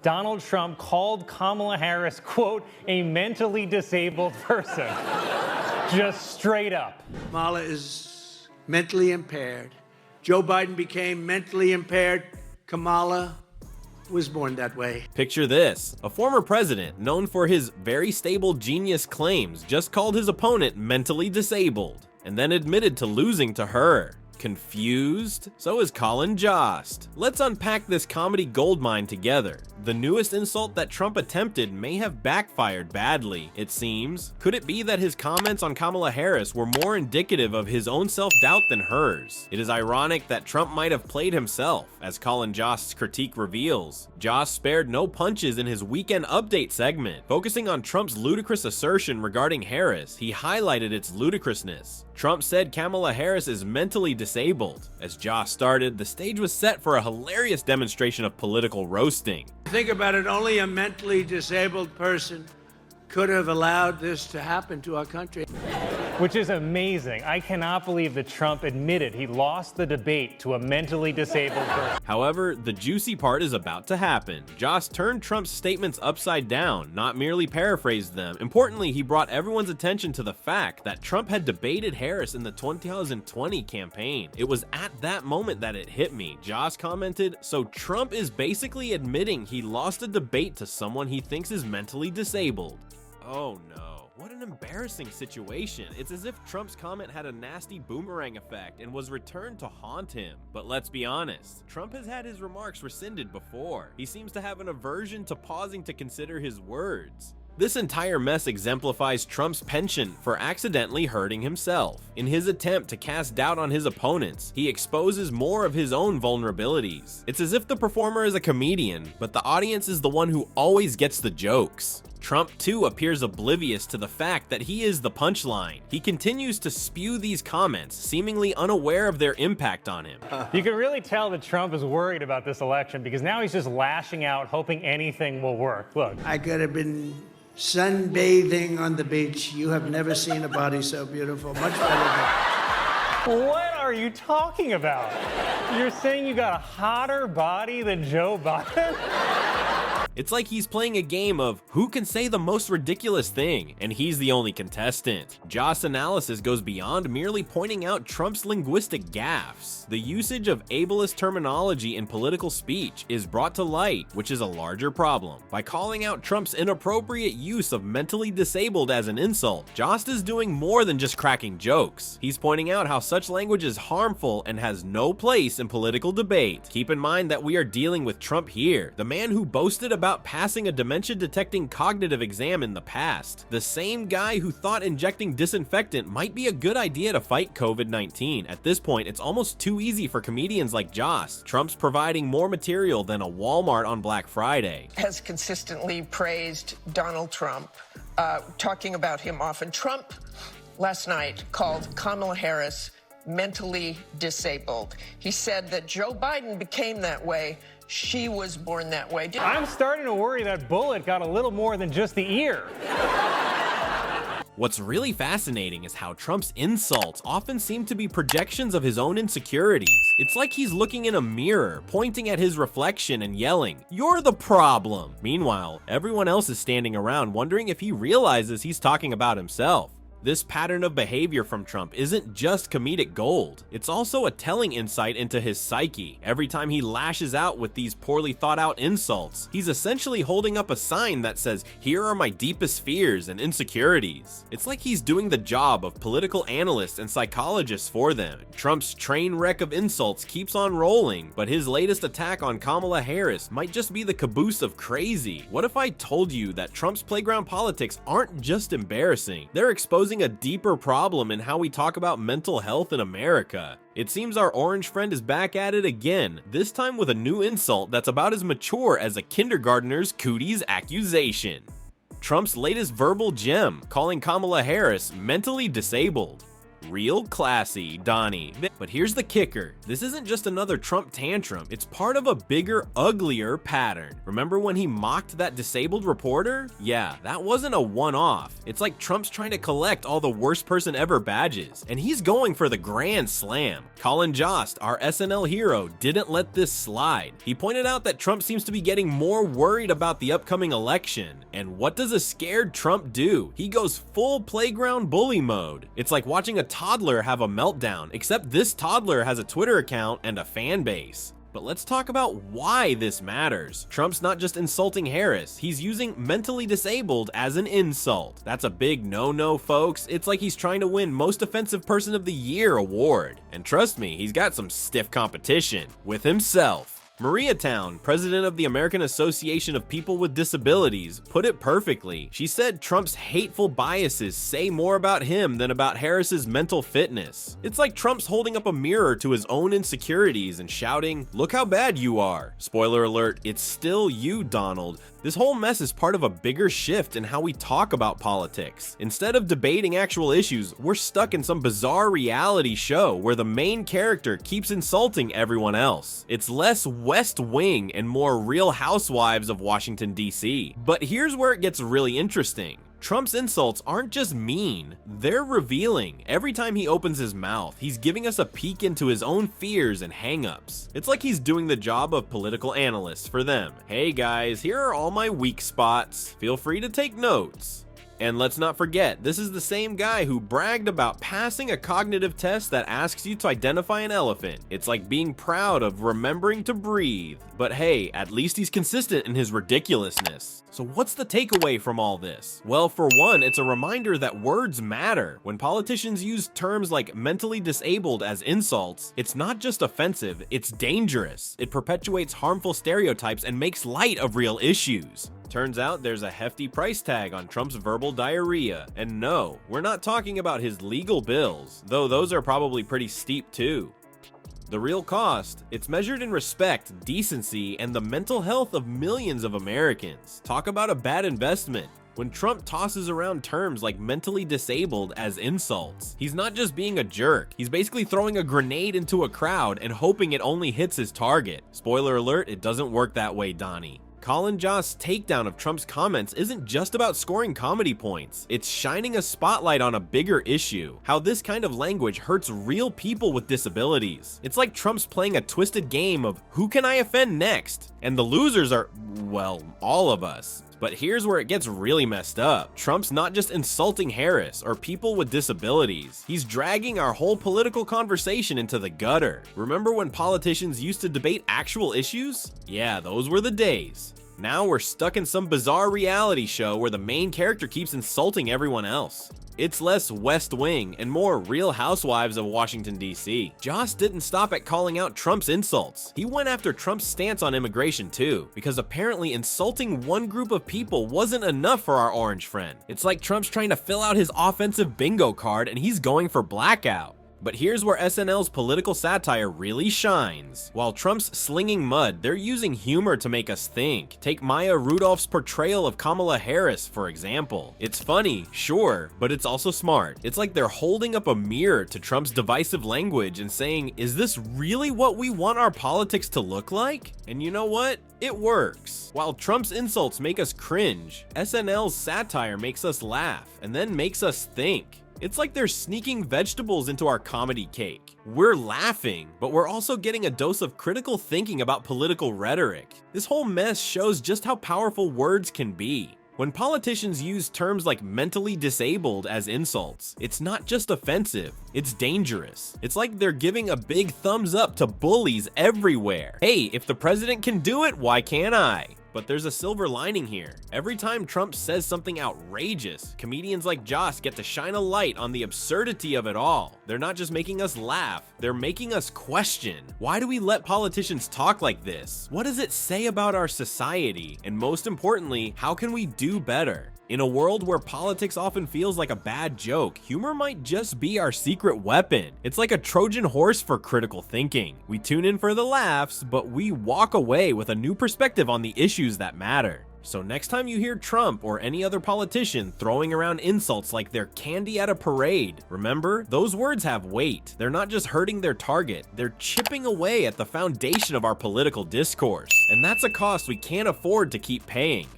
Donald Trump called Kamala Harris, quote, a mentally disabled person. Just straight up. Kamala is mentally impaired. Joe Biden became mentally impaired. Kamala was born that way. Picture this. A former president, known for his very stable genius claims, just called his opponent mentally disabled, and then admitted to losing to her. Confused? So is Colin Jost. Let's unpack this comedy goldmine together. The newest insult that Trump attempted may have backfired badly, it seems. Could it be that his comments on Kamala Harris were more indicative of his own self-doubt than hers? It is ironic that Trump might have played himself, as Colin Jost's critique reveals. Jost spared no punches in his Weekend Update segment. Focusing on Trump's ludicrous assertion regarding Harris, he highlighted its ludicrousness. Trump said Kamala Harris is mentally disabled. As Jost started, the stage was set for a hilarious demonstration of political roasting. Think about it, only a mentally disabled person could have allowed this to happen to our country. Which is amazing. I cannot believe that Trump admitted he lost the debate to a mentally disabled person. However, the juicy part is about to happen. Jost turned Trump's statements upside down, not merely paraphrased them. Importantly, he brought everyone's attention to the fact that Trump had debated Harris in the 2020 campaign. It was at that moment that it hit me. Jost commented, "So Trump is basically admitting he lost a debate to someone he thinks is mentally disabled." Oh no. What an embarrassing situation. It's as if Trump's comment had a nasty boomerang effect and was returned to haunt him. But let's be honest, Trump has had his remarks rescinded before. He seems to have an aversion to pausing to consider his words. This entire mess exemplifies Trump's penchant for accidentally hurting himself. In his attempt to cast doubt on his opponents, he exposes more of his own vulnerabilities. It's as if the performer is a comedian, but the audience is the one who always gets the jokes. Trump too appears oblivious to the fact that he is the punchline. He continues to spew these comments, seemingly unaware of their impact on him. You can really tell that Trump is worried about this election because now he's just lashing out, hoping anything will work. Look. I could have been sunbathing on the beach. You have never seen a body so beautiful. Much better than... What are you talking about? You're saying you got a hotter body than Joe Biden? It's like he's playing a game of who can say the most ridiculous thing, and he's the only contestant. Jost's analysis goes beyond merely pointing out Trump's linguistic gaffes. The usage of ableist terminology in political speech is brought to light, which is a larger problem. By calling out Trump's inappropriate use of mentally disabled as an insult, Jost is doing more than just cracking jokes. He's pointing out how such language is harmful and has no place in political debate. Keep in mind that we are dealing with Trump here, the man who boasted about passing a dementia-detecting cognitive exam in the past. The same guy who thought injecting disinfectant might be a good idea to fight COVID-19. At this point, it's almost too easy for comedians like Jost. Trump's providing more material than a Walmart on Black Friday. Has consistently praised Donald Trump, talking about him often. Trump last night called Kamala Harris mentally disabled. He said that Joe Biden became that way. She was born that way. I'm starting to worry that bullet got a little more than just the ear. What's really fascinating is how Trump's insults often seem to be projections of his own insecurities. It's like he's looking in a mirror, pointing at his reflection and yelling, "You're the problem." Meanwhile, everyone else is standing around wondering if he realizes he's talking about himself. This pattern of behavior from Trump isn't just comedic gold, it's also a telling insight into his psyche. Every time he lashes out with these poorly thought out insults, he's essentially holding up a sign that says, "Here are my deepest fears and insecurities." It's like he's doing the job of political analysts and psychologists for them. Trump's train wreck of insults keeps on rolling, but his latest attack on Kamala Harris might just be the caboose of crazy. What if I told you that Trump's playground politics aren't just embarrassing, they're exposing a deeper problem in how we talk about mental health in America? It seems our orange friend is back at it again, this time with a new insult that's about as mature as a kindergartner's cooties accusation. Trump's latest verbal gem, calling Kamala Harris mentally disabled. Real classy, Donnie. But here's the kicker. This isn't just another Trump tantrum. It's part of a bigger, uglier pattern. Remember when he mocked that disabled reporter? Yeah, that wasn't a one-off. It's like Trump's trying to collect all the worst person ever badges, and he's going for the grand slam. Colin Jost, our SNL hero, didn't let this slide. He pointed out that Trump seems to be getting more worried about the upcoming election. And what does a scared Trump do? He goes full playground bully mode. It's like watching a toddler have a meltdown, except this toddler has a Twitter account and a fan base. But let's talk about why this matters. Trump's not just insulting Harris, he's using mentally disabled as an insult. That's a big no-no, folks. It's like he's trying to win Most Offensive Person of the Year award. And trust me, he's got some stiff competition with himself. Maria Town, president of the American Association of People with Disabilities, put it perfectly. She said Trump's hateful biases say more about him than about Harris's mental fitness. It's like Trump's holding up a mirror to his own insecurities and shouting, "Look how bad you are." Spoiler alert, it's still you, Donald. This whole mess is part of a bigger shift in how we talk about politics. Instead of debating actual issues, we're stuck in some bizarre reality show where the main character keeps insulting everyone else. It's less West Wing and more Real Housewives of Washington, D.C. But here's where it gets really interesting. Trump's insults aren't just mean, they're revealing. Every time he opens his mouth, he's giving us a peek into his own fears and hangups. It's like he's doing the job of political analysts for them. Hey guys, here are all my weak spots. Feel free to take notes. And let's not forget, this is the same guy who bragged about passing a cognitive test that asks you to identify an elephant. It's like being proud of remembering to breathe. But hey, at least he's consistent in his ridiculousness. So what's the takeaway from all this? Well, for one, it's a reminder that words matter. When politicians use terms like mentally disabled as insults, it's not just offensive, it's dangerous. It perpetuates harmful stereotypes and makes light of real issues. Turns out there's a hefty price tag on Trump's verbal diarrhea. And no, we're not talking about his legal bills, though those are probably pretty steep too. The real cost, it's measured in respect, decency, and the mental health of millions of Americans. Talk about a bad investment. When Trump tosses around terms like mentally disabled as insults, he's not just being a jerk, he's basically throwing a grenade into a crowd and hoping it only hits his target. Spoiler alert, it doesn't work that way, Donnie. Colin Jost's takedown of Trump's comments isn't just about scoring comedy points, it's shining a spotlight on a bigger issue, how this kind of language hurts real people with disabilities. It's like Trump's playing a twisted game of who can I offend next? And the losers are, well, all of us. But here's where it gets really messed up. Trump's not just insulting Harris or people with disabilities. He's dragging our whole political conversation into the gutter. Remember when politicians used to debate actual issues? Yeah, those were the days. Now we're stuck in some bizarre reality show where the main character keeps insulting everyone else. It's less West Wing and more Real Housewives of Washington, D.C. Jost didn't stop at calling out Trump's insults. He went after Trump's stance on immigration too, because apparently insulting one group of people wasn't enough for our orange friend. It's like Trump's trying to fill out his offensive bingo card and he's going for blackout. But here's where SNL's political satire really shines. While Trump's slinging mud, they're using humor to make us think. Take Maya Rudolph's portrayal of Kamala Harris, for example. It's funny, sure, but it's also smart. It's like they're holding up a mirror to Trump's divisive language and saying, is this really what we want our politics to look like? And you know what? It works. While Trump's insults make us cringe, SNL's satire makes us laugh and then makes us think. It's like they're sneaking vegetables into our comedy cake. We're laughing, but we're also getting a dose of critical thinking about political rhetoric. This whole mess shows just how powerful words can be. When politicians use terms like mentally disabled as insults, it's not just offensive, it's dangerous. It's like they're giving a big thumbs up to bullies everywhere. Hey, if the president can do it, why can't I? But there's a silver lining here. Every time Trump says something outrageous, comedians like Jost get to shine a light on the absurdity of it all. They're not just making us laugh, they're making us question. Why do we let politicians talk like this? What does it say about our society? And most importantly, how can we do better? In a world where politics often feels like a bad joke, humor might just be our secret weapon. It's like a Trojan horse for critical thinking. We tune in for the laughs, but we walk away with a new perspective on the issues that matter. So next time you hear Trump or any other politician throwing around insults like they're candy at a parade, remember, those words have weight. They're not just hurting their target, they're chipping away at the foundation of our political discourse. And that's a cost we can't afford to keep paying.